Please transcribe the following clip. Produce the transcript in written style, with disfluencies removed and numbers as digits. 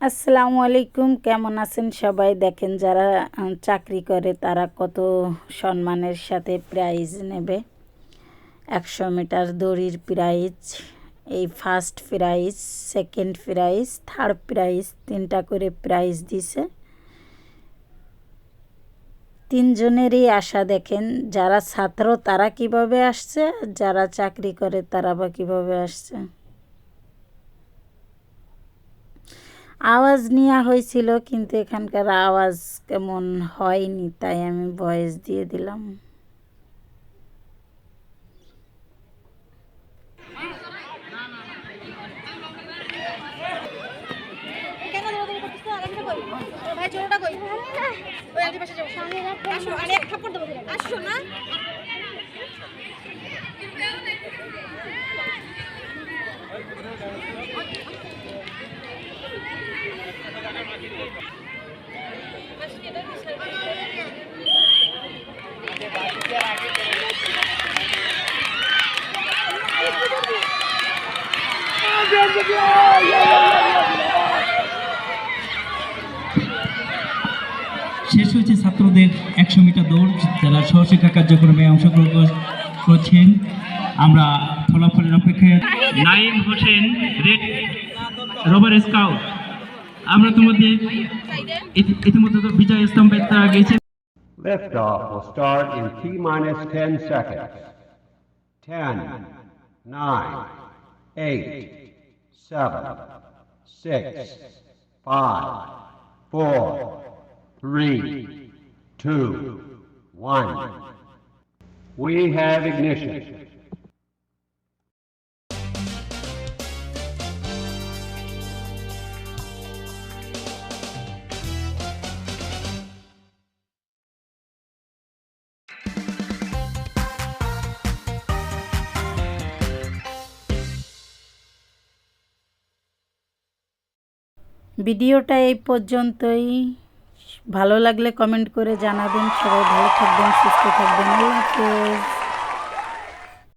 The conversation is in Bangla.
আসসালামু আলাইকুম, কেমন আছেন সবাই? দেখেন যারা চাকরি করে তারা কত সম্মানের সাথে প্রাইজ নেবে। 100 মিটার দড়ির প্রাইজ, এই first prize, second prize, third prize, 3টা করে প্রাইজ দিছে। 3 জনেরই আশা দেখেন, যারা ছাত্র তারা কিভাবে আসছে, যারা চাকরি করে তারা বা কিভাবে আসছে। আওয়াজ নেওয়া হয়েছিল কিন্তু এখানকার আওয়াজ কেমন হয়নি, তাই আমি ভয়েস দিয়ে দিলাম। শেষ হয়েছে ছাত্রদের 100 মিটার দৌড়, যারা সহশিক্ষা কার্যক্রমে অংশগ্রহণ করছেন। আমরা ফলাফলের অপেক্ষায়। Naim Hossain, red rubber scout. আমরা তোমাদের ইতিমধ্যে তো বিজয় স্তম্ভে তারা গেছে। Liftoff will start in T-minus 10 seconds. 10, 9, 8, 7, 6, 5, 4, 3, 2, 1. We have ignition. ভিডিওটা এই পর্যন্তই। ভালো লাগলে কমেন্ট করে জানাবেন। সবাই ভালো থাকবেন, সুস্থ থাকবেন। আল্লাহ হাফেজ।